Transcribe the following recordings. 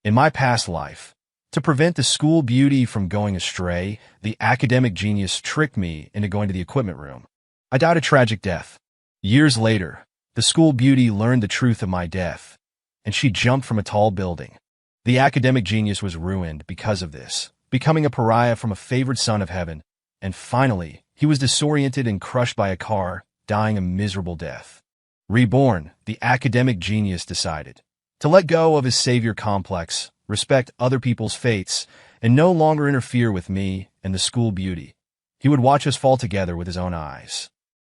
In my past life, to prevent the school beauty from going astray, the academic genius tricked me into going to the equipment room. I died a tragic death. Years later, the school beauty learned the truth of my death, and she jumped from a tall building. The academic genius was ruined because of this, becoming a pariah from a favored son of heaven, and finally, he was disoriented and crushed by a car, dying a miserable death. Reborn, the academic genius decided to let go of his savior complex, respect other people's fates, and no longer interfere with me and the school beauty. He would watch us fall together with his own eyes.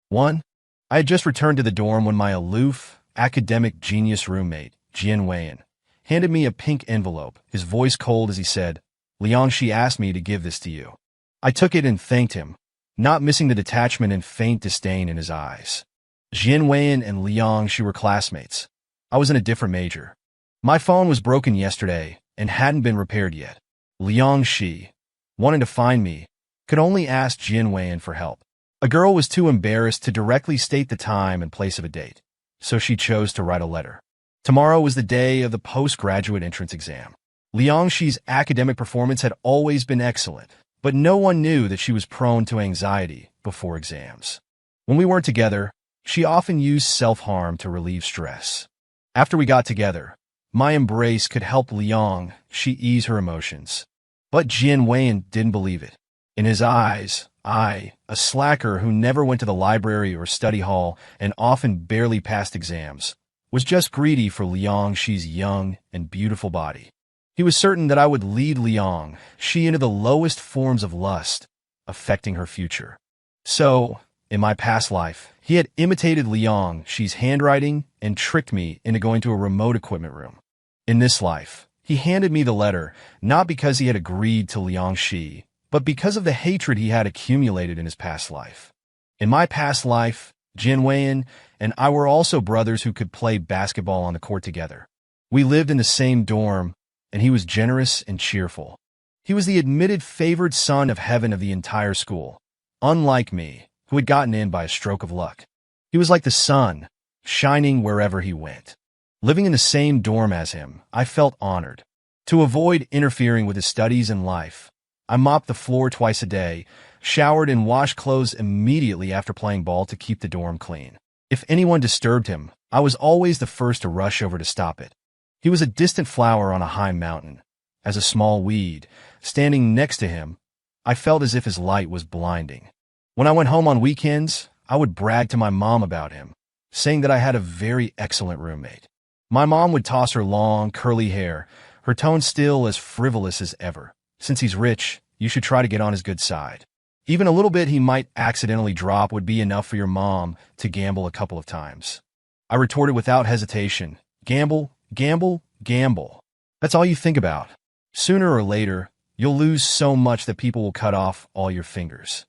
1. I had just returned to the dorm when my aloof, academic genius roommate, Jian Weian, handed me a pink envelope, his voice cold as he said, "Liangxi asked me to give this to you." I took it and thanked him, not missing the detachment and faint disdain in his eyes. Jian Weian and Liangxi were classmates. I was in a different major. My phone was broken yesterday and hadn't been repaired yet. Liangxi, wanting to find me, could only ask Jian Weian for help. A girl was too embarrassed to directly state the time and place of a date, so she chose to write a letter. Tomorrow was the day of the postgraduate entrance exam. Liangxi's academic performance had always been excellent, but no one knew that she was prone to anxiety before exams. When we weren't together, she often used self-harm to relieve stress. After we got together, my embrace could help Liangxi ease her emotions. But Jian Weian didn't believe it. In his eyes, I, a slacker who never went to the library or study hall and often barely passed exams, was just greedy for Liangxi's young and beautiful body. He was certain that I would lead Liangxi into the lowest forms of lust, affecting her future. So, in my past life, he had imitated Liangxi's handwriting and tricked me into going to a remote equipment room. In this life, he handed me the letter not because he had agreed to Liangxi, but because of the hatred he had accumulated in his past life. In my past life, Jian Weian and I were also brothers who could play basketball on the court together. We lived in the same dorm, and he was generous and cheerful. He was the admitted favored son of heaven of the entire school, unlike me, who had gotten in by a stroke of luck. He was like the sun, shining wherever he went. Living in the same dorm as him, I felt honored. To avoid interfering with his studies and life, I mopped the floor twice a day, showered and washed clothes immediately after playing ball to keep the dorm clean. If anyone disturbed him, I was always the first to rush over to stop it. He was a distant flower on a high mountain. As a small weed, standing next to him, I felt as if his light was blinding. When I went home on weekends, I would brag to my mom about him, saying that I had a very excellent roommate. My mom would toss her long, curly hair, her tone still as frivolous as ever. "Since he's rich, you should try to get on his good side. Even a little bit he might accidentally drop would be enough for your mom to gamble a couple of times." I retorted without hesitation, "Gamble, gamble, gamble. That's all you think about. Sooner or later, you'll lose so much that people will cut off all your fingers.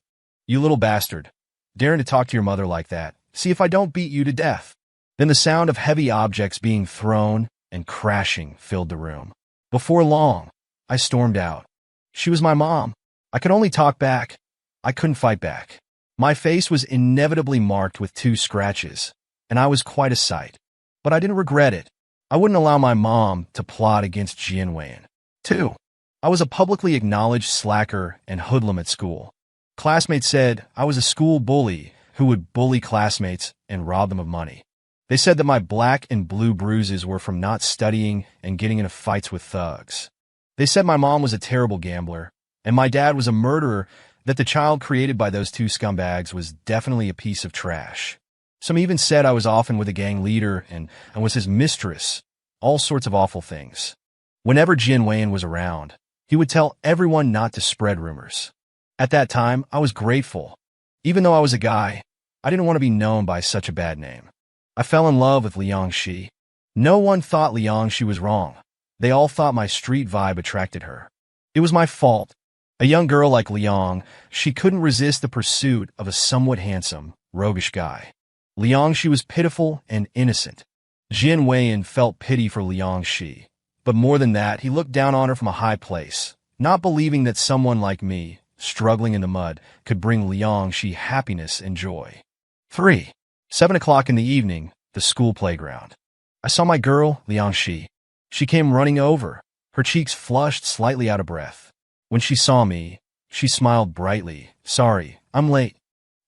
You little bastard. Daring to talk to your mother like that. See if I don't beat you to death." Then the sound of heavy objects being thrown and crashing filled the room. Before long, I stormed out. She was my mom. I could only talk back. I couldn't fight back. My face was inevitably marked with 2 scratches, and I was quite a sight. But I didn't regret it. I wouldn't allow my mom to plot against Jian Weian. 2. I was a publicly acknowledged slacker and hoodlum at school. Classmates said I was a school bully who would bully classmates and rob them of money. They said that my black and blue bruises were from not studying and getting into fights with thugs. They said my mom was a terrible gambler, and my dad was a murderer, that the child created by those 2 scumbags was definitely a piece of trash. Some even said I was often with a gang leader and was his mistress, all sorts of awful things. Whenever Jian Weian was around, he would tell everyone not to spread rumors. At that time, I was grateful. Even though I was a guy, I didn't want to be known by such a bad name. I fell in love with Liangxi. No one thought Liangxi was wrong. They all thought my street vibe attracted her. It was my fault. A young girl like Liangxi couldn't resist the pursuit of a somewhat handsome, roguish guy. Liangxi was pitiful and innocent. Jian Weian felt pity for Liangxi, but more than that, he looked down on her from a high place, not believing that someone like me, struggling in the mud, could bring Liangxi happiness and joy. 3. 7 o'clock in the evening, the school playground. I saw my girl, Liangxi. She came running over, Her cheeks flushed, slightly out of breath. When she saw me, she smiled brightly. Sorry, I'm late.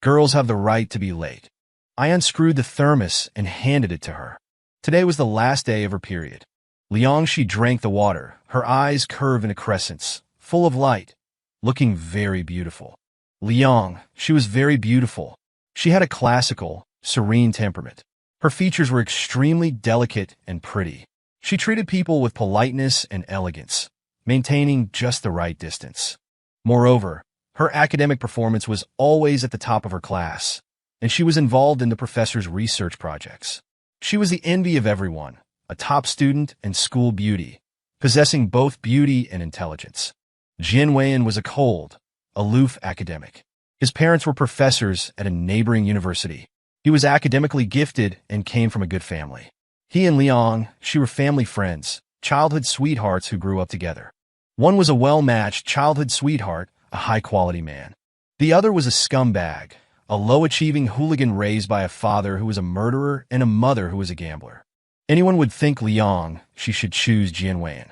Girls have the right to be late. I unscrewed the thermos and handed it to her. Today was the last day of her period. Liang, she drank the water, her eyes curved in a crescent, full of light, looking very beautiful. Liang, she was very beautiful. She had a classical, serene temperament. Her features were extremely delicate and pretty. She treated people with politeness and elegance, maintaining just the right distance. Moreover, her academic performance was always at the top of her class, and she was involved in the professor's research projects. She was the envy of everyone, a top student and school beauty, possessing both beauty and intelligence. Jian Weian was a cold, aloof academic. His parents were professors at a neighboring university. He was academically gifted and came from a good family. He and Liang, she were family friends, childhood sweethearts who grew up together. One was a well-matched childhood sweetheart, a high-quality man. The other was a scumbag, a low-achieving hooligan raised by a father who was a murderer and a mother who was a gambler. Anyone would think Liang, she should choose Jian Weian.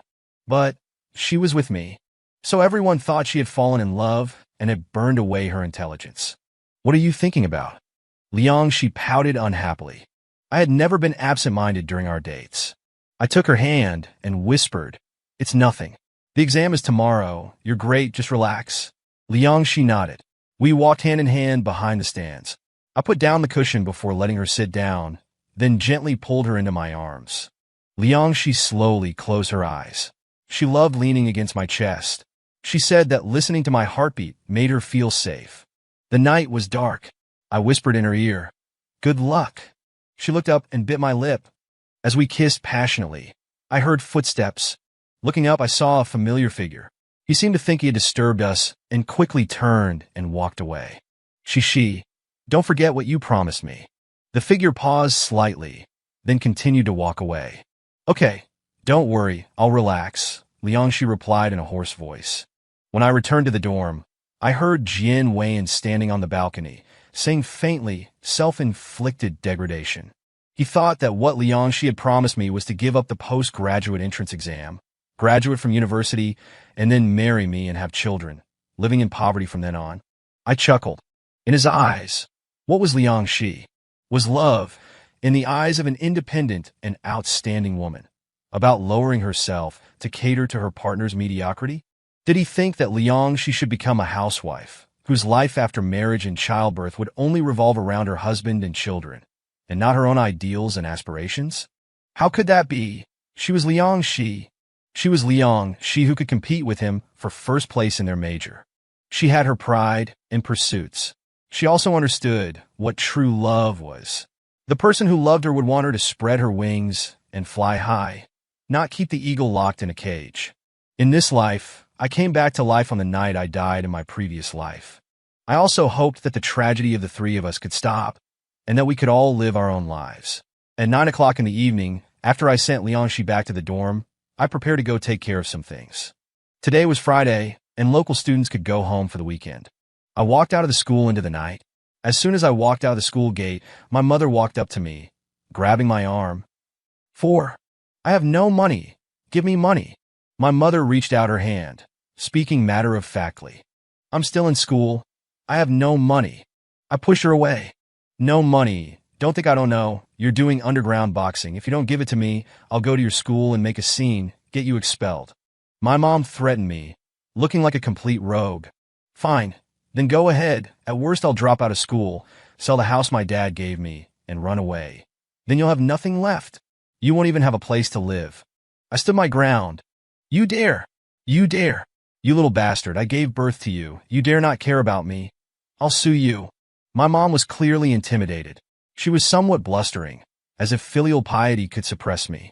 But she was with me, so everyone thought she had fallen in love and had burned away her intelligence. What are you thinking about? Liang, she pouted unhappily. I had never been absent-minded during our dates. I took her hand and whispered, "It's nothing. The exam is tomorrow. You're great, just relax." Liang, she nodded. We walked hand in hand behind the stands. I put down the cushion before letting her sit down, then gently pulled her into my arms. Liang, she slowly closed her eyes. She loved leaning against my chest. She said that listening to my heartbeat made her feel safe. The night was dark. I whispered in her ear, "Good luck." She looked up and bit my lip. As we kissed passionately, I heard footsteps. Looking up, I saw a familiar figure. He seemed to think he had disturbed us and quickly turned and walked away. She, don't forget what you promised me. The figure paused slightly, then continued to walk away. Okay, don't worry, I'll relax, Liang, she replied in a hoarse voice. When I returned to the dorm, I heard Jian Weian standing on the balcony, saying faintly, self-inflicted degradation. He thought that what Liang, she had promised me was to give up the postgraduate entrance exam, graduate from university, and then marry me and have children, living in poverty from then on. I chuckled. In his eyes, what was Liang, she? Was love, in the eyes of an independent and outstanding woman, about lowering herself to cater to her partner's mediocrity? Did he think that Liang, she should become a housewife, whose life after marriage and childbirth would only revolve around her husband and children, and not her own ideals and aspirations? How could that be? She was Liang, she. She was Liang, she who could compete with him for first place in their major. She had her pride and pursuits. She also understood what true love was. The person who loved her would want her to spread her wings and fly high, not keep the eagle locked in a cage. In this life, I came back to life on the night I died in my previous life. I also hoped that the tragedy of the three of us could stop, and that we could all live our own lives. At 9 o'clock in the evening, after I sent Liangxi back to the dorm, I prepared to go take care of some things. Today was Friday, and local students could go home for the weekend. I walked out of the school into the night. As soon as I walked out of the school gate, my mother walked up to me, grabbing my arm. I have no money. Give me money. My mother reached out her hand, speaking matter-of-factly. I'm still in school. I have no money. I push her away. No money. Don't think I don't know. You're doing underground boxing. If you don't give it to me, I'll go to your school and make a scene, get you expelled. My mom threatened me, looking like a complete rogue. Fine, then go ahead. At worst, I'll drop out of school, sell the house my dad gave me, and run away. Then you'll have nothing left. You won't even have a place to live. I stood my ground. You dare. You dare. You little bastard, I gave birth to you. You dare not care about me. I'll sue you. My mom was clearly intimidated. She was somewhat blustering, as if filial piety could suppress me.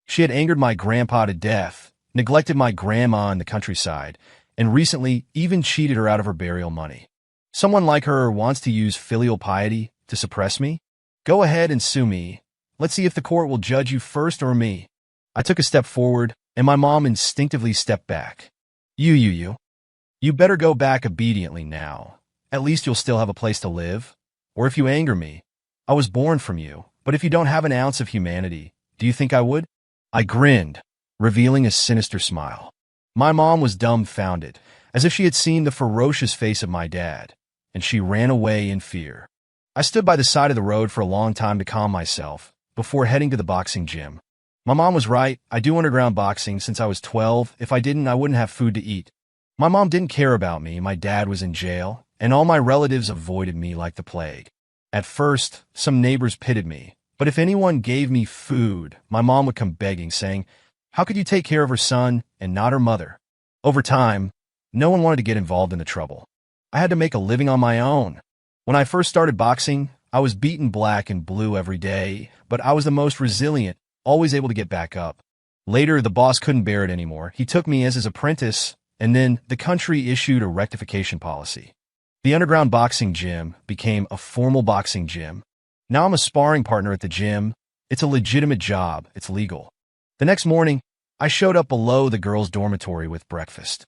She had angered my grandpa to death, neglected my grandma in the countryside, and recently even cheated her out of her burial money. Someone like her wants to use filial piety to suppress me? Go ahead and sue me. Let's see if the court will judge you first or me. I took a step forward, and my mom instinctively stepped back. You better go back obediently now. At least you'll still have a place to live. Or if you anger me, I was born from you, but if you don't have an ounce of humanity, do you think I would? I grinned. revealing a sinister smile. My mom was dumbfounded, as if she had seen the ferocious face of my dad, and she ran away in fear. I stood by the side of the road for a long time to calm myself, before heading to the boxing gym. My mom was right. I do underground boxing since I was 12. If I didn't, I wouldn't have food to eat. My mom didn't care about me. My dad was in jail, and all my relatives avoided me like the plague. At first, some neighbors pitied me, but if anyone gave me food, my mom would come begging, saying, "How could you take care of her son and not her mother?" Over time, no one wanted to get involved in the trouble. I had to make a living on my own. When I first started boxing, I was beaten black and blue every day, but I was the most resilient, always able to get back up. Later, the boss couldn't bear it anymore. He took me as his apprentice, and then the country issued a rectification policy. The underground boxing gym became a formal boxing gym. Now I'm a sparring partner at the gym. It's a legitimate job. It's legal. The next morning, I showed up below the girls' dormitory with breakfast.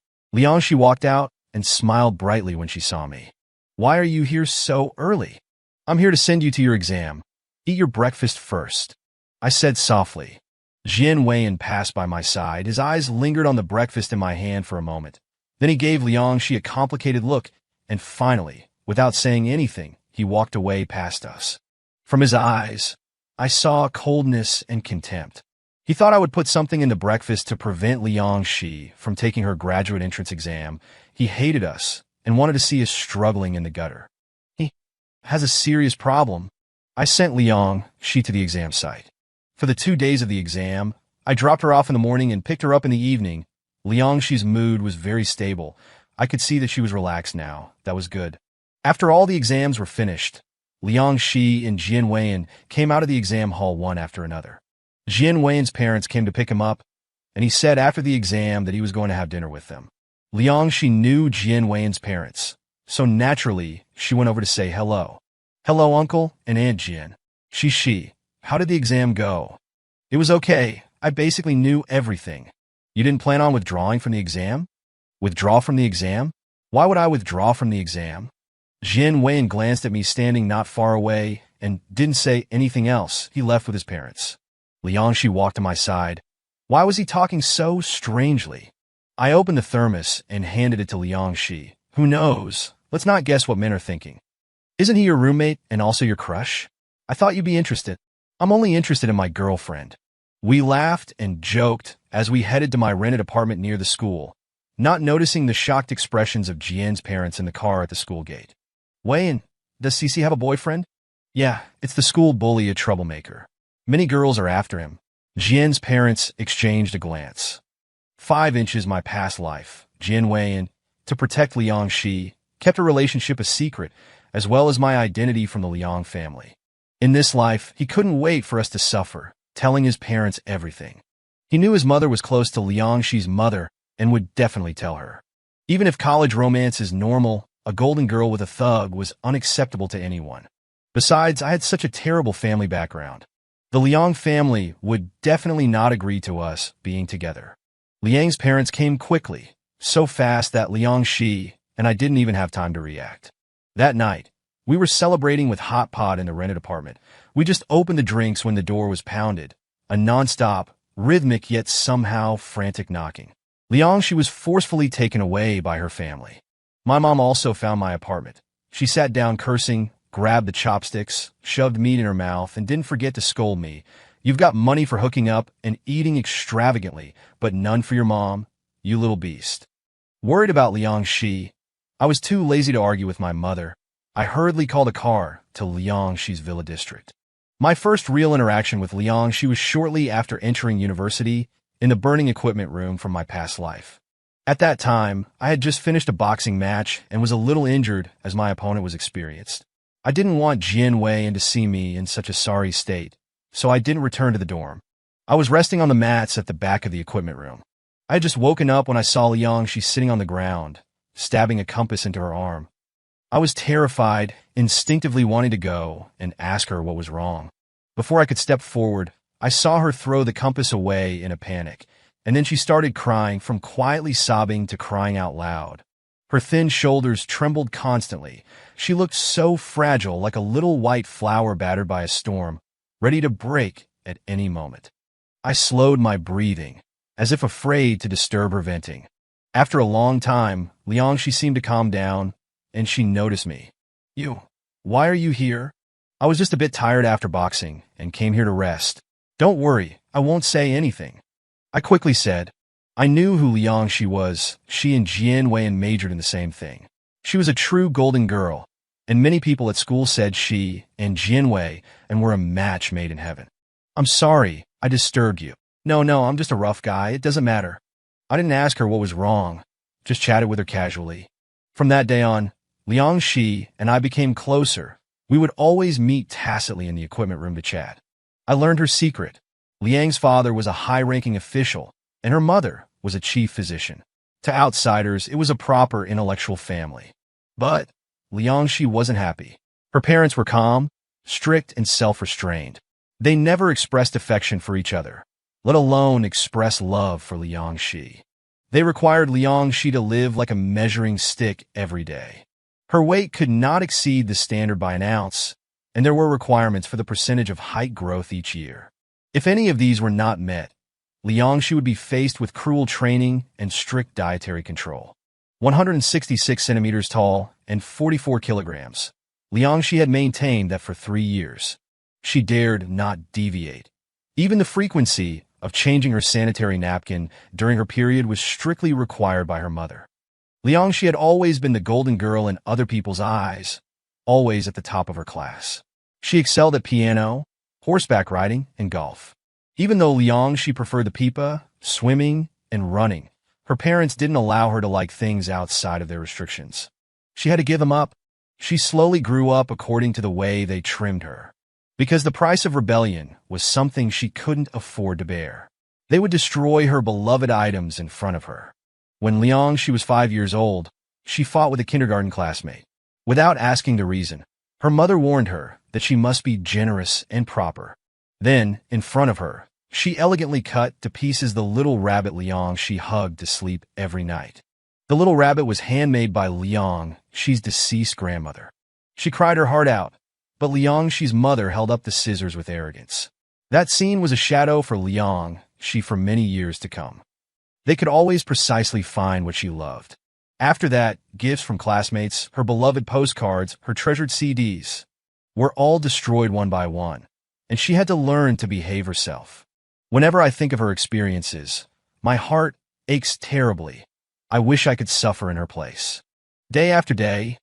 She walked out and smiled brightly when she saw me. "Why are you here so early?" "I'm here to send you to your exam. Eat your breakfast first," I said softly. Jian passed by my side. His eyes lingered on the breakfast in my hand for a moment. Then he gave Liangshi a complicated look, and finally, without saying anything, he walked away past us. From his eyes, I saw coldness and contempt. He thought I would put something in the breakfast to prevent Liangshi from taking her graduate entrance exam. He hated us and wanted to see us struggling in the gutter. He has a serious problem. I sent Liangshi to the exam site. For the 2 days of the exam, I dropped her off in the morning and picked her up in the evening. Liangshi's mood was very stable. I could see that she was relaxed now. That was good. After all the exams were finished, Liangshi and Jian came out of the exam hall one after another. Jian parents came to pick him up, and he said after the exam that he was going to have dinner with them. Liangshi knew Jian parents, so naturally, she went over to say hello. "Hello, Uncle and Aunt Jian." She. "How did the exam go?" "It was okay. I basically knew everything." "You didn't plan on withdrawing from the exam?" "Withdraw from the exam? Why would I withdraw from the exam?" Jian glanced at me standing not far away and didn't say anything else. He left with his parents. Liangshi walked to my side. Why was he talking so strangely? I opened the thermos and handed it to Liangshi. "Who knows? Let's not guess what men are thinking." "Isn't he your roommate and also your crush? I thought you'd be interested." "I'm only interested in my girlfriend." We laughed and joked as we headed to my rented apartment near the school, not noticing the shocked expressions of Jian's parents in the car at the school gate. "Wei, does Cece have a boyfriend?" "Yeah, it's the school bully, a troublemaker. Many girls are after him." Jian's parents exchanged a glance. 5 inches my past life. Jian, to protect Liangshi, kept a relationship a secret, as well as my identity from the Liang family. In this life, he couldn't wait for us to suffer, telling his parents everything. He knew his mother was close to Liangshi's mother and would definitely tell her. Even if college romance is normal, a golden girl with a thug was unacceptable to anyone. Besides, I had such a terrible family background. The Liang family would definitely not agree to us being together. Liang's parents came quickly, so fast that Liangshi and I didn't even have time to react. That night, we were celebrating with hot pot in the rented apartment. We just opened the drinks when the door was pounded, a non-stop, rhythmic yet somehow frantic knocking. Liangshi was forcefully taken away by her family. My mom also found my apartment. She sat down cursing, grabbed the chopsticks, shoved meat in her mouth, and didn't forget to scold me. "You've got money for hooking up and eating extravagantly, but none for your mom, you little beast." Worried about Liangshi, I was too lazy to argue with my mother. I hurriedly called a car to Liangshi's villa district. My first real interaction with Liangshi was shortly after entering university in the burning equipment room from my past life. At that time, I had just finished a boxing match and was a little injured as my opponent was experienced. I didn't want Jian to see me in such a sorry state, so I didn't return to the dorm. I was resting on the mats at the back of the equipment room. I had just woken up when I saw Liangshi sitting on the ground, stabbing a compass into her arm. I was terrified, instinctively wanting to go and ask her what was wrong. Before I could step forward, I saw her throw the compass away in a panic, and then she started crying, from quietly sobbing to crying out loud. Her thin shoulders trembled constantly. She looked so fragile, like a little white flower battered by a storm, ready to break at any moment. I slowed my breathing, as if afraid to disturb her venting. After a long time, she seemed to calm down, and she noticed me. Why are you here? I was just a bit tired after boxing, and came here to rest. Don't worry, I won't say anything. I quickly said. I knew who she was. She and Jianwei majored in the same thing. She was a true golden girl, and many people at school said she and Jianwei were a match made in heaven. I'm sorry, I disturbed you. No, I'm just a rough guy. It doesn't matter. I didn't ask her what was wrong, just chatted with her casually. From that day on, Shi and I became closer. We would always meet tacitly in the equipment room to chat. I learned her secret. Liang's father was a high-ranking official, and her mother was a chief physician. To outsiders, it was a proper intellectual family. But Shi wasn't happy. Her parents were calm, strict, and self-restrained. They never expressed affection for each other, let alone express love for Shi. They required Shi to live like a measuring stick every day. Her weight could not exceed the standard by an ounce, and there were requirements for the percentage of height growth each year. If any of these were not met, Shi would be faced with cruel training and strict dietary control. 166 centimeters tall and 44 kilograms, Shi had maintained that for 3 years. She dared not deviate. Even the frequency of changing her sanitary napkin during her period was strictly required by her mother. She had always been the golden girl in other people's eyes, always at the top of her class. She excelled at piano, horseback riding, and golf. Even though she preferred the pipa, swimming, and running, her parents didn't allow her to like things outside of their restrictions. She had to give them up. She slowly grew up according to the way they trimmed her. Because the price of rebellion was something she couldn't afford to bear. They would destroy her beloved items in front of her. When she was 5 years old, she fought with a kindergarten classmate. Without asking the reason, her mother warned her that she must be generous and proper. Then, in front of her, she elegantly cut to pieces the little rabbit she hugged to sleep every night. The little rabbit was handmade by she's deceased grandmother. She cried her heart out, but she's mother held up the scissors with arrogance. That scene was a shadow for she for many years to come. They could always precisely find what she loved. After that, gifts from classmates, her beloved postcards, her treasured CDs, were all destroyed one by one, and she had to learn to behave herself. Whenever I think of her experiences, my heart aches terribly. I wish I could suffer in her place. Day after day,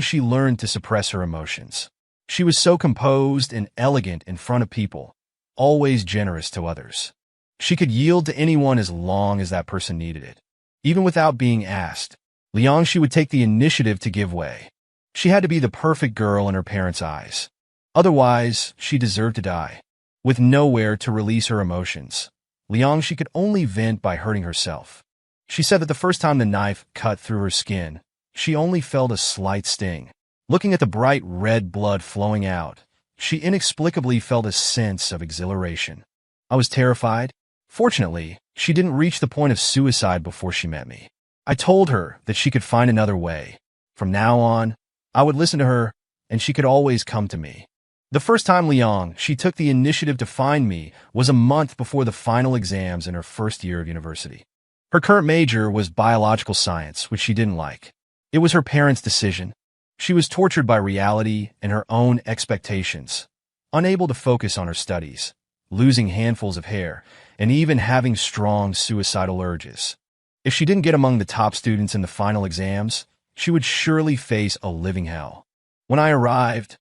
she learned to suppress her emotions. She was so composed and elegant in front of people, always generous to others. She could yield to anyone as long as that person needed it. Even without being asked, she would take the initiative to give way. She had to be the perfect girl in her parents' eyes. Otherwise, she deserved to die. With nowhere to release her emotions, she could only vent by hurting herself. She said that the first time the knife cut through her skin, she only felt a slight sting. Looking at the bright red blood flowing out, she inexplicably felt a sense of exhilaration. I was terrified. Fortunately, she didn't reach the point of suicide before she met me. I told her that she could find another way. From now on, I would listen to her, and she could always come to me. The first time she took the initiative to find me was a month before the final exams in her first year of university. Her current major was biological science, which she didn't like. It was her parents' decision. She was tortured by reality and her own expectations, unable to focus on her studies, losing handfuls of hair, and even having strong suicidal urges. If she didn't get among the top students in the final exams, she would surely face a living hell. When I arrived,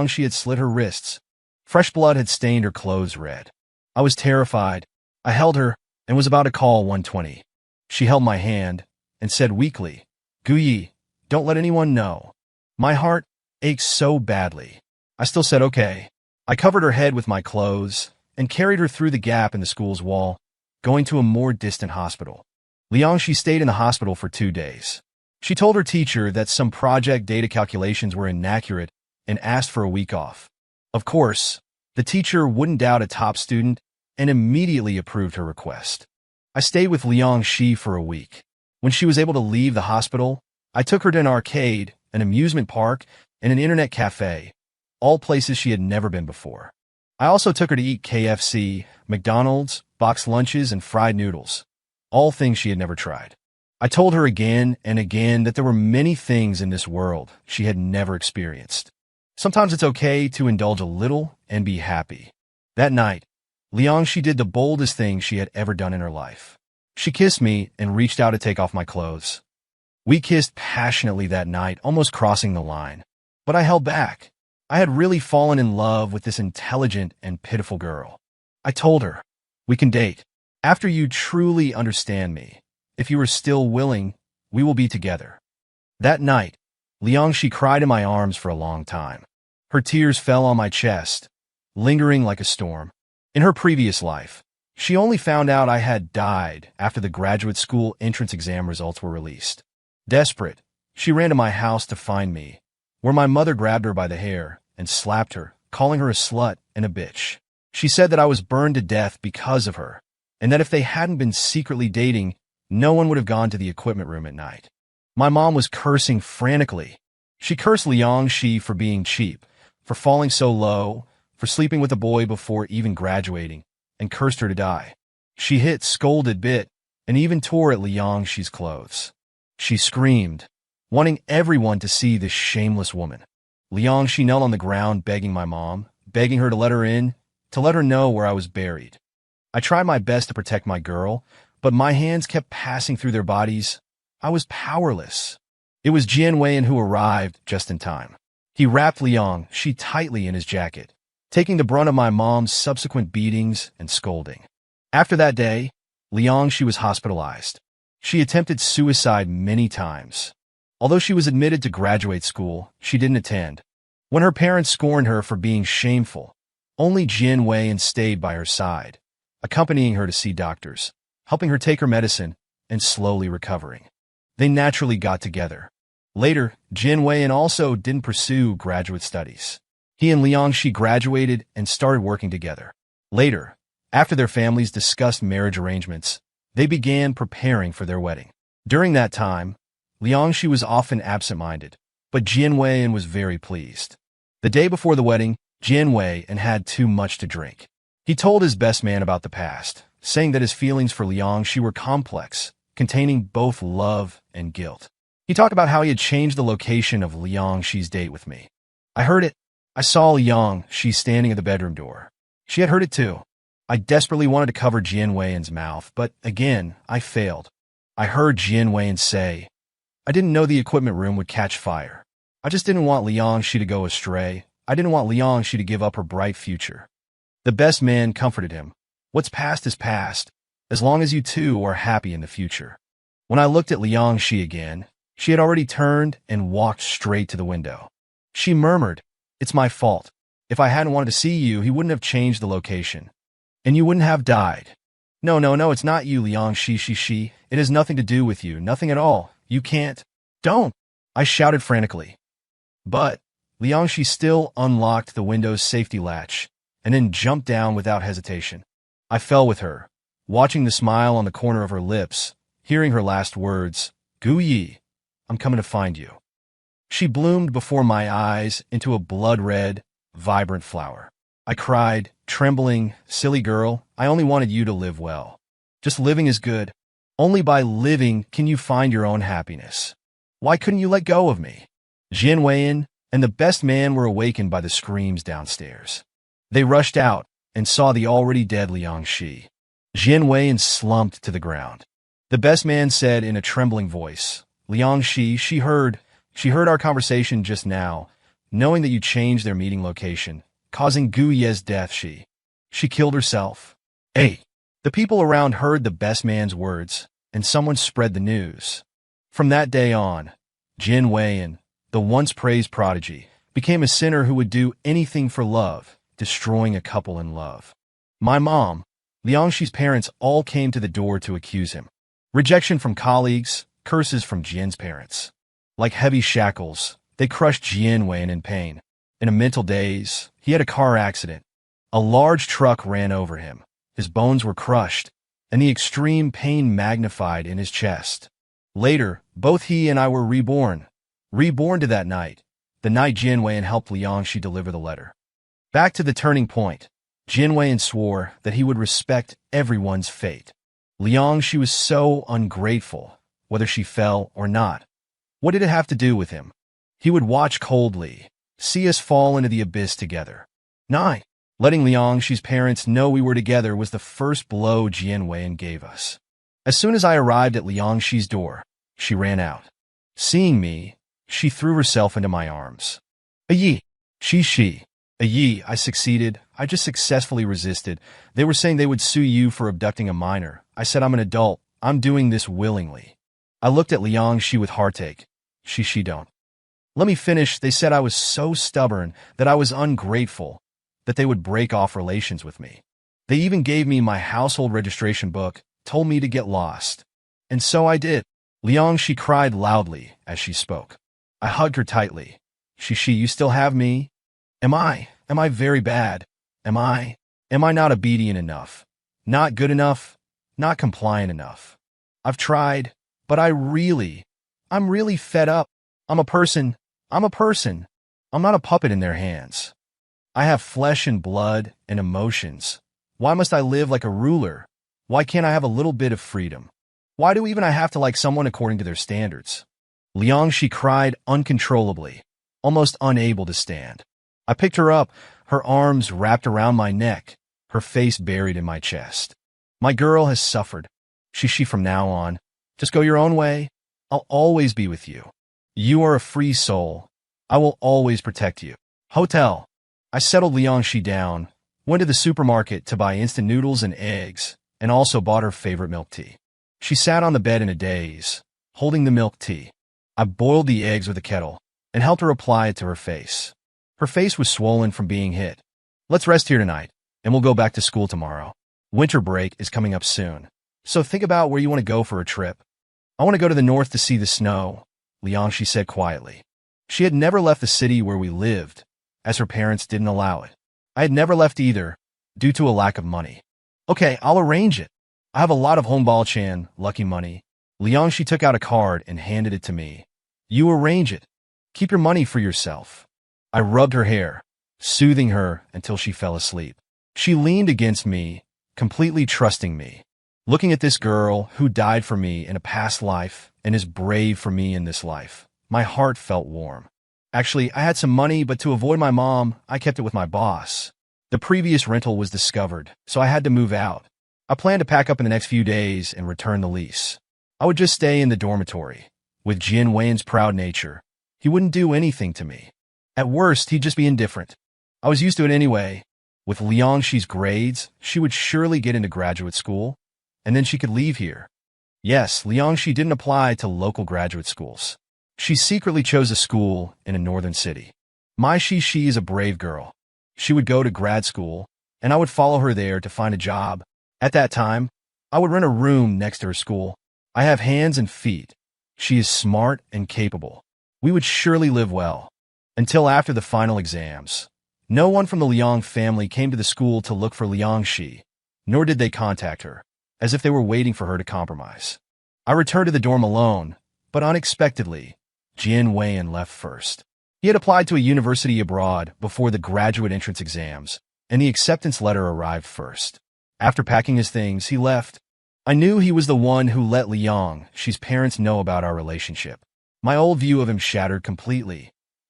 she had slit her wrists. Fresh blood had stained her clothes red. I was terrified. I held her and was about to call 120. She held my hand and said weakly, "Guyi, don't let anyone know." My heart ached so badly. I still said okay. I covered her head with my clothes and carried her through the gap in the school's wall, going to a more distant hospital. She stayed in the hospital for 2 days. She told her teacher that some project data calculations were inaccurate and asked for a week off. Of course, the teacher wouldn't doubt a top student and immediately approved her request. I stayed with Shi for a week. When she was able to leave the hospital, I took her to an arcade, an amusement park, and an internet cafe, all places she had never been before. I also took her to eat KFC, McDonald's, boxed lunches, and fried noodles, all things she had never tried. I told her again and again that there were many things in this world she had never experienced. Sometimes it's okay to indulge a little and be happy. That night, she did the boldest thing she had ever done in her life. She kissed me and reached out to take off my clothes. We kissed passionately that night, almost crossing the line. But I held back. I had really fallen in love with this intelligent and pitiful girl. I told her, "We can date. After you truly understand me, if you are still willing, we will be together." That night, she cried in my arms for a long time. Her tears fell on my chest, lingering like a storm. In her previous life, she only found out I had died after the graduate school entrance exam results were released. Desperate, she ran to my house to find me, where my mother grabbed her by the hair and slapped her, calling her a slut and a bitch. She said that I was burned to death because of her, and that if they hadn't been secretly dating, no one would have gone to the equipment room at night. My mom was cursing frantically. She cursed Shi for being cheap, for falling so low, for sleeping with a boy before even graduating, and cursed her to die. She hit, scolded, bit, and even tore at Shi's clothes. She screamed, wanting everyone to see this shameless woman. Shi knelt on the ground begging my mom, begging her to let her in, to let her know where I was buried. I tried my best to protect my girl, but my hands kept passing through their bodies. I was powerless. It was Jian who arrived just in time. He wrapped Shi tightly in his jacket, taking the brunt of my mom's subsequent beatings and scolding. After that day, Shi was hospitalized. She attempted suicide many times. Although she was admitted to graduate school, she didn't attend. When her parents scorned her for being shameful, only Jian stayed by her side, accompanying her to see doctors, helping her take her medicine, and slowly recovering. They naturally got together. Later, Jian also didn't pursue graduate studies. He and Shi graduated and started working together. Later, after their families discussed marriage arrangements, they began preparing for their wedding. During that time, Shi was often absent-minded, but Jian was very pleased. The day before the wedding, Jian had too much to drink. He told his best man about the past, saying that his feelings for Shi were complex, containing both love and guilt. He talked about how he had changed the location of Shi's date with me. I heard it. I saw Shi standing at the bedroom door. She had heard it too. I desperately wanted to cover Jian mouth, but again, I failed. I heard Jian say, "I didn't know the equipment room would catch fire. I just didn't want Shi to go astray. I didn't want Shi to give up her bright future." The best man comforted him. "What's past is past, as long as you two are happy in the future." When I looked at Shi again, she had already turned and walked straight to the window. She murmured, "It's my fault. If I hadn't wanted to see you, he wouldn't have changed the location. And you wouldn't have died. No, it's not you, Shi. It has nothing to do with you, nothing at all. You can't. Don't," I shouted frantically. But Shi still unlocked the window's safety latch and then jumped down without hesitation. I fell with her, watching the smile on the corner of her lips, hearing her last words, "Gu Yi, I'm coming to find you." She bloomed before my eyes into a blood-red, vibrant flower. I cried, trembling, "Silly girl, I only wanted you to live well. Just living is good. Only by living can you find your own happiness. Why couldn't you let go of me?" Jian and the best man were awakened by the screams downstairs. They rushed out and saw the already dead Shi. Jian slumped to the ground. The best man said in a trembling voice, "Shi, she heard our conversation just now, knowing that you changed their meeting location, causing Gu Ye's death. She killed herself." Hey! The people around heard the best man's words, and someone spread the news. From that day on, Jian, the once praised prodigy, became a sinner who would do anything for love, destroying a couple in love. My mom, Shi's parents all came to the door to accuse him. Rejection from colleagues, curses from Jian's parents. Like heavy shackles, they crushed Jian in pain. In a mental daze, he had a car accident. A large truck ran over him. His bones were crushed, and the extreme pain magnified in his chest. Later, both he and I were reborn to that night, the night Jian helped Shi deliver the letter. Back to the turning point. Jinwei swore that he would respect everyone's fate. Liang, she was so ungrateful, whether she fell or not. What did it have to do with him? He would watch coldly, see us fall into the abyss together. 9. Letting Liang Shi's parents know we were together was the first blow Jianwei gave us. As soon as I arrived at Liang Shi's door, she ran out. Seeing me, she threw herself into my arms. Ayi. She. Ayi, I succeeded. I just successfully resisted. They were saying they would sue you for abducting a minor. I said I'm an adult. I'm doing this willingly. I looked at Liang Shi with heartache. She don't. Let me finish. They said I was so stubborn, that I was ungrateful, that they would break off relations with me. They even gave me my household registration book, told me to get lost. And so I did. Liang Shi cried loudly as she spoke. I hugged her tightly. She, you still have me? Am I very bad? Am I not obedient enough? Not good enough? Not compliant enough? I've tried, but I'm really fed up. I'm a person. I'm not a puppet in their hands. I have flesh and blood and emotions. Why must I live like a ruler? Why can't I have a little bit of freedom? Why do even I have to like someone according to their standards? Liang Shi cried uncontrollably, almost unable to stand. I picked her up, her arms wrapped around my neck, her face buried in my chest. My girl has suffered. She from now on, just go your own way. I'll always be with you. You are a free soul. I will always protect you. Hotel. I settled Liang Shi down, went to the supermarket to buy instant noodles and eggs, and also bought her favorite milk tea. She sat on the bed in a daze, holding the milk tea. I boiled the eggs with a kettle and helped her apply it to her face. Her face was swollen from being hit. Let's rest here tonight, and we'll go back to school tomorrow. Winter break is coming up soon, so think about where you want to go for a trip. I want to go to the north to see the snow, Liang Shi said quietly. She had never left the city where we lived, as her parents didn't allow it. I had never left either, due to a lack of money. Okay, I'll arrange it. I have a lot of Hongbao-chan, lucky money. Liang Shi took out a card and handed it to me. You arrange it. Keep your money for yourself. I rubbed her hair, soothing her until she fell asleep. She leaned against me, completely trusting me. Looking at this girl who died for me in a past life and is brave for me in this life, my heart felt warm. Actually, I had some money, but to avoid my mom, I kept it with my boss. The previous rental was discovered, so I had to move out. I planned to pack up in the next few days and return the lease. I would just stay in the dormitory. With Jin Wen's proud nature, he wouldn't do anything to me. At worst, he'd just be indifferent. I was used to it anyway. With Liang Shi's grades, she would surely get into graduate school, and then she could leave here. Yes, Liang Shi didn't apply to local graduate schools. She secretly chose a school in a northern city. My Shi is a brave girl. She would go to grad school, and I would follow her there to find a job. At that time, I would rent a room next to her school. I have hands and feet. She is smart and capable. We would surely live well. Until after the final exams. No one from the Liang family came to the school to look for Liang Shi, nor did they contact her, as if they were waiting for her to compromise. I returned to the dorm alone, but unexpectedly, Jian Weian left first. He had applied to a university abroad before the graduate entrance exams, and the acceptance letter arrived first. After packing his things, he left. I knew he was the one who let Liang Shi's parents know about our relationship. My old view of him shattered completely.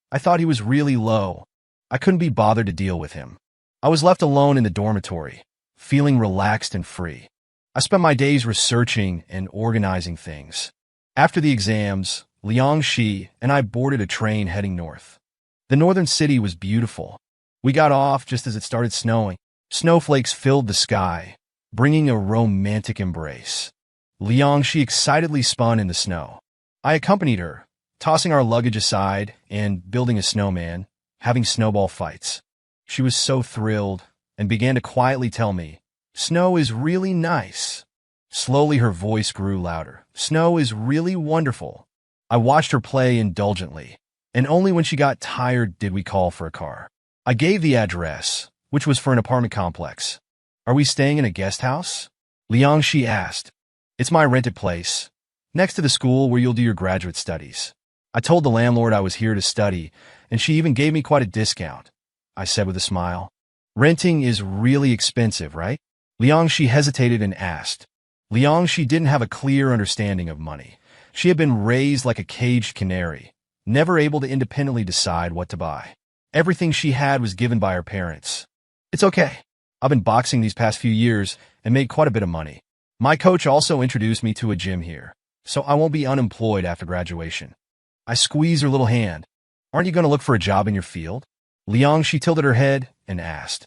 I thought he was really low. I couldn't be bothered to deal with him. I was left alone in the dormitory, feeling relaxed and free. I spent my days researching and organizing things. After the exams, Liang Shi and I boarded a train heading north. The northern city was beautiful. We got off just as it started snowing. Snowflakes filled the sky, bringing a romantic embrace. Liang Shi excitedly spun in the snow. I accompanied her, tossing our luggage aside and building a snowman, having snowball fights. She was so thrilled and began to quietly tell me, "Snow is really nice." Slowly her voice grew louder. "Snow is really wonderful." I watched her play indulgently, and only when she got tired did we call for a car. I gave the address, which was for an apartment complex. "Are we staying in a guest house?" Liang Shi asked. "It's my rented place, next to the school where you'll do your graduate studies." I told the landlord I was here to study, and she even gave me quite a discount, I said with a smile. Renting is really expensive, right? Liangxi hesitated and asked. Liangxi didn't have a clear understanding of money. She had been raised like a caged canary, never able to independently decide what to buy. Everything she had was given by her parents. It's okay. I've been boxing these past few years and made quite a bit of money. My coach also introduced me to a gym here, so I won't be unemployed after graduation. I squeezed her little hand. Aren't you going to look for a job in your field? Liangxi tilted her head and asked.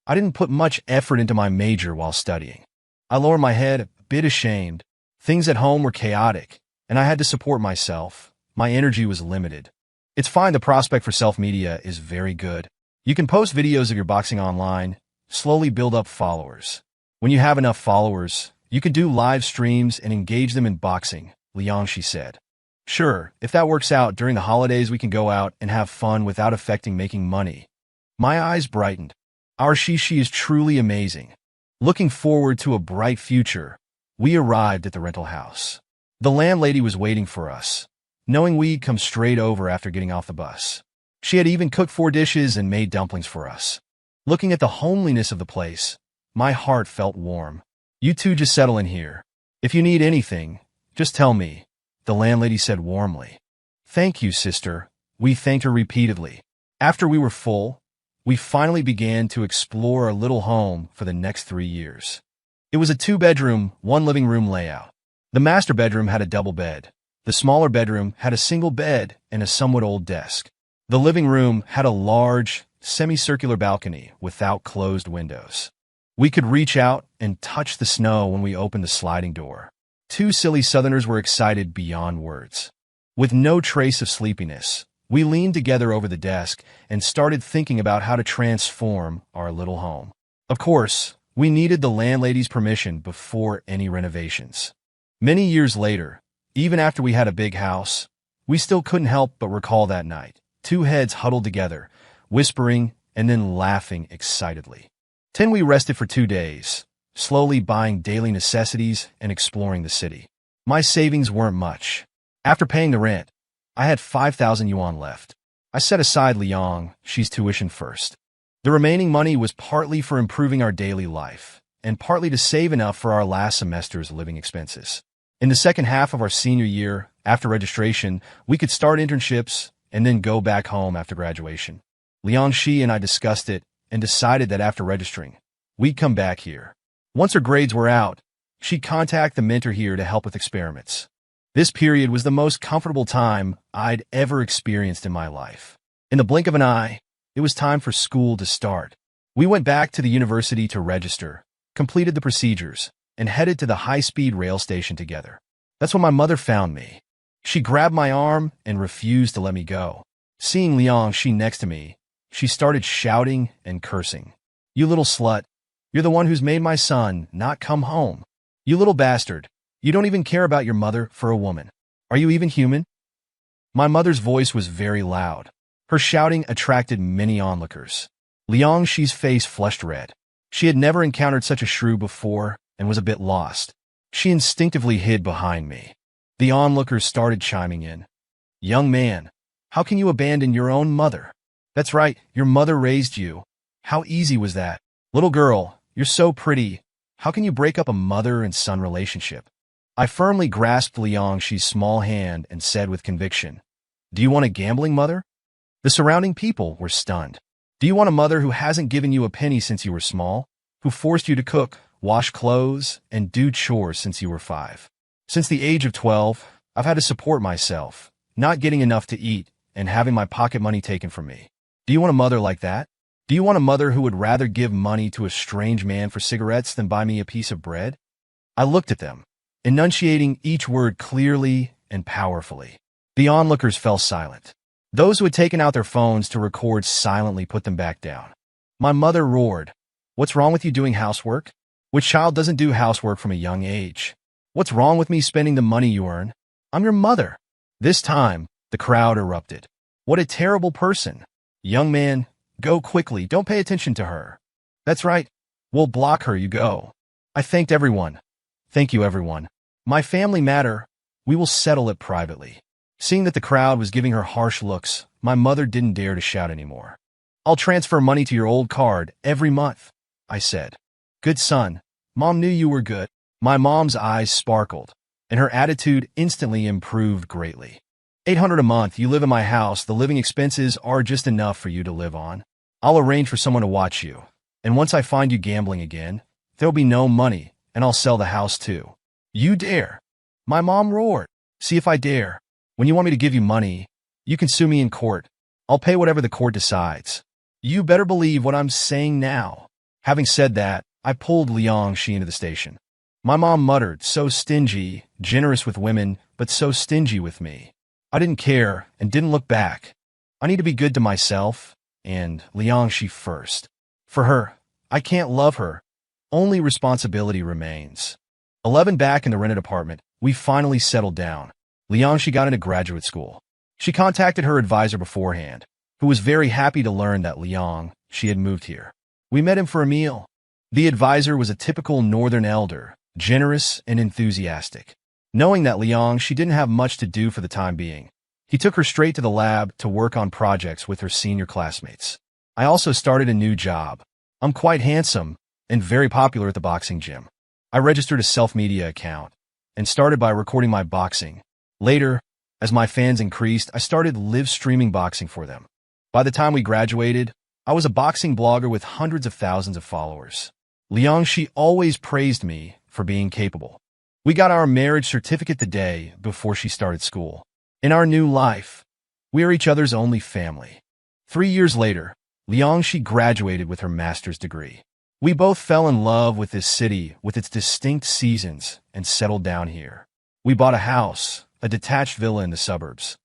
I didn't put much effort into my major while studying. I lowered my head, a bit ashamed. Things at home were chaotic, and I had to support myself. My energy was limited. It's fine, the prospect for self-media is very good. You can post videos of your boxing online, slowly build up followers. When you have enough followers, you can do live streams and engage them in boxing, Liangxi said. Sure, if that works out, during the holidays we can go out and have fun without affecting making money. My eyes brightened. Our Shishi is truly amazing. Looking forward to a bright future, we arrived at the rental house. The landlady was waiting for us, knowing we'd come straight over after getting off the bus. She had even cooked 4 dishes and made dumplings for us. Looking at the homeliness of the place, my heart felt warm. You two just settle in here. If you need anything, just tell me, the landlady said warmly. Thank you, sister. We thanked her repeatedly. After we were full, we finally began to explore our little home for the next 3 years. It was a 2-bedroom, 1 living room layout. The master bedroom had a double bed. The smaller bedroom had a single bed and a somewhat old desk. The living room had a large, semicircular balcony without closed windows. We could reach out and touch the snow when we opened the sliding door. 2 silly Southerners were excited beyond words. With no trace of sleepiness, we leaned together over the desk and started thinking about how to transform our little home. Of course, we needed the landlady's permission before any renovations. Many years later, even after we had a big house, we still couldn't help but recall that night. 2 heads huddled together, whispering and then laughing excitedly. Then we rested for 2 days, slowly buying daily necessities and exploring the city. My savings weren't much. After paying the rent, I had 5,000 yuan left. I set aside Liangxi's tuition first. The remaining money was partly for improving our daily life, and partly to save enough for our last semester's living expenses. In the second half of our senior year, after registration, we could start internships and then go back home after graduation. Liangxi and I discussed it and decided that after registering, we'd come back here. Once her grades were out, she'd contact the mentor here to help with experiments. This period was the most comfortable time I'd ever experienced in my life. In the blink of an eye, it was time for school to start. We went back to the university to register, completed the procedures, and headed to the high-speed rail station together. That's when my mother found me. She grabbed my arm and refused to let me go. Seeing Liangxi next to me, she started shouting and cursing. You little slut. You're the one who's made my son not come home. You little bastard. You don't even care about your mother for a woman. Are you even human? My mother's voice was very loud. Her shouting attracted many onlookers. Liangxi's face flushed red. She had never encountered such a shrew before and was a bit lost. She instinctively hid behind me. The onlookers started chiming in. Young man, how can you abandon your own mother? That's right, your mother raised you. How easy was that? Little girl, you're so pretty. How can you break up a mother and son relationship? I firmly grasped Liangxi's small hand and said with conviction, Do you want a gambling mother? The surrounding people were stunned. Do you want a mother who hasn't given you a penny since you were small? Who forced you to cook, wash clothes, and do chores since you were 5? Since the age of 12, I've had to support myself, not getting enough to eat, and having my pocket money taken from me. Do you want a mother like that? Do you want a mother who would rather give money to a strange man for cigarettes than buy me a piece of bread? I looked at them, enunciating each word clearly and powerfully. The onlookers fell silent. Those who had taken out their phones to record silently put them back down. My mother roared, What's wrong with you doing housework? Which child doesn't do housework from a young age? What's wrong with me spending the money you earn? I'm your mother. This time, the crowd erupted. What a terrible person. Young man, go quickly. Don't pay attention to her. That's right. We'll block her, you go. I thanked everyone. Thank you, everyone. My family matter. We will settle it privately. Seeing that the crowd was giving her harsh looks, my mother didn't dare to shout anymore. I'll transfer money to your old card every month, I said. Good son. Mom knew you were good. My mom's eyes sparkled, and her attitude instantly improved greatly. $800 a month, you live in my house, the living expenses are just enough for you to live on. I'll arrange for someone to watch you, and once I find you gambling again, there'll be no money, and I'll sell the house too. You dare? My mom roared. See if I dare. When you want me to give you money, you can sue me in court. I'll pay whatever the court decides. You better believe what I'm saying now. Having said that, I pulled Liangxi into the station. My mom muttered, so stingy, generous with women, but so stingy with me. I didn't care and didn't look back. I need to be good to myself and Liangxi first. For her, I can't love her. Only responsibility remains. 11 back in the rented apartment, we finally settled down. Liangxi got into graduate school. She contacted her advisor beforehand, who was very happy to learn that Liangxi had moved here. We met him for a meal. The advisor was a typical northern elder, generous and enthusiastic. Knowing that Liangxi didn't have much to do for the time being, he took her straight to the lab to work on projects with her senior classmates. I also started a new job. I'm quite handsome and very popular at the boxing gym. I registered a self-media account and started by recording my boxing. Later, as my fans increased, I started live streaming boxing for them. By the time we graduated, I was a boxing blogger with hundreds of thousands of followers. Liangxi always praised me for being capable. We got our marriage certificate the day before she started school. In our new life, we are each other's only family. 3 years later, Liangxi graduated with her master's degree. We both fell in love with this city with its distinct seasons and settled down here. We bought a house, a detached villa in the suburbs.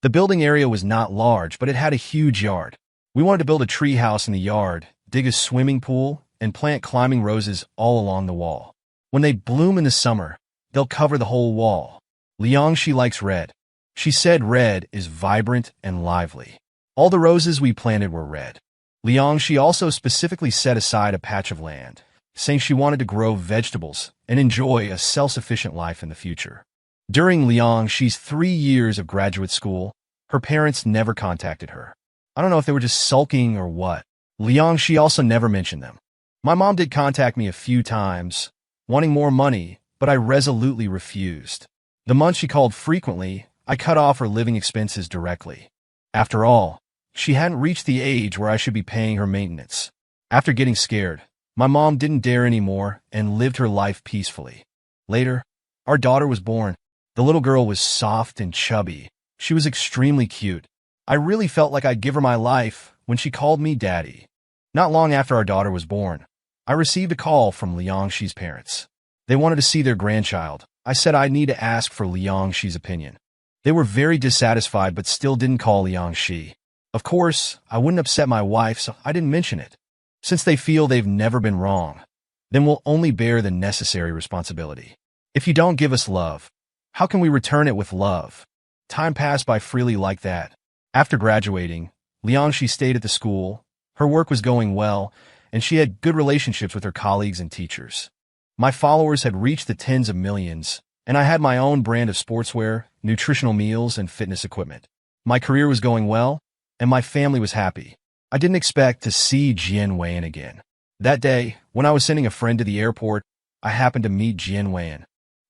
The building area was not large, but it had a huge yard. We wanted to build a tree house in the yard, dig a swimming pool, and plant climbing roses all along the wall. When they bloom in the summer, they'll cover the whole wall. Liangxi likes red. She said red is vibrant and lively. All the roses we planted were red. Liangxi also specifically set aside a patch of land, saying she wanted to grow vegetables and enjoy a self-sufficient life in the future. During Liangxi's 3 years of graduate school, her parents never contacted her. I don't know if they were just sulking or what. Liangxi also never mentioned them. My mom did contact me a few times, wanting more money, but I resolutely refused. The months she called frequently, I cut off her living expenses directly. After all, she hadn't reached the age where I should be paying her maintenance. After getting scared, my mom didn't dare anymore and lived her life peacefully. Later, our daughter was born. The little girl was soft and chubby. She was extremely cute. I really felt like I'd give her my life when she called me daddy. Not long after our daughter was born, I received a call from Liangxi's parents. They wanted to see their grandchild. I said I'd need to ask for Liangxi's opinion. They were very dissatisfied but still didn't call Liangxi. Of course, I wouldn't upset my wife, so I didn't mention it. Since they feel they've never been wrong, then we'll only bear the necessary responsibility. If you don't give us love, how can we return it with love? Time passed by freely like that. After graduating, Liangxi stayed at the school. Her work was going well, and she had good relationships with her colleagues and teachers. My followers had reached the tens of millions, and I had my own brand of sportswear, nutritional meals, and fitness equipment. My career was going well, and my family was happy. I didn't expect to see Jian Weian again. That day, when I was sending a friend to the airport, I happened to meet Jian Weian.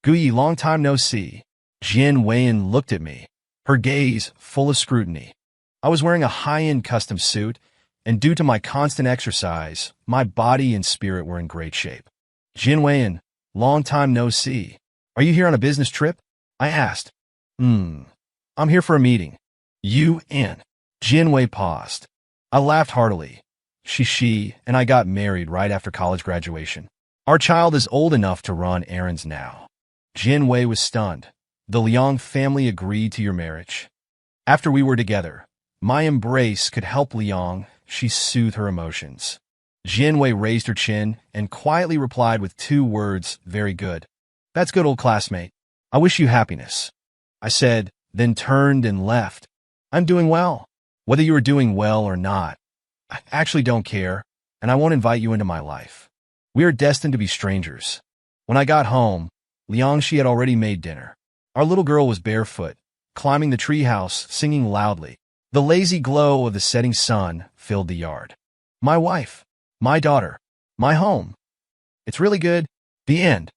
Guyi, long time no see. Jian Weian looked at me, her gaze full of scrutiny. I was wearing a high-end custom suit, and due to my constant exercise, my body and spirit were in great shape. Jian Weian, long time no see. Are you here on a business trip? I asked. I'm here for a meeting. You in? Jian Wei paused. I laughed heartily. She and I got married right after college graduation. Our child is old enough to run errands now. Jian Wei was stunned. The Liang family agreed to your marriage. After we were together, my embrace could help Liang. She soothed her emotions. Jian Wei raised her chin and quietly replied with 2 words, very good. That's good, old classmate. I wish you happiness. I said, then turned and left. I'm doing well. Whether you are doing well or not, I actually don't care, and I won't invite you into my life. We are destined to be strangers. When I got home, Liangxi had already made dinner. Our little girl was barefoot, climbing the treehouse, singing loudly. The lazy glow of the setting sun filled the yard. My wife, my daughter, my home. It's really good. The end.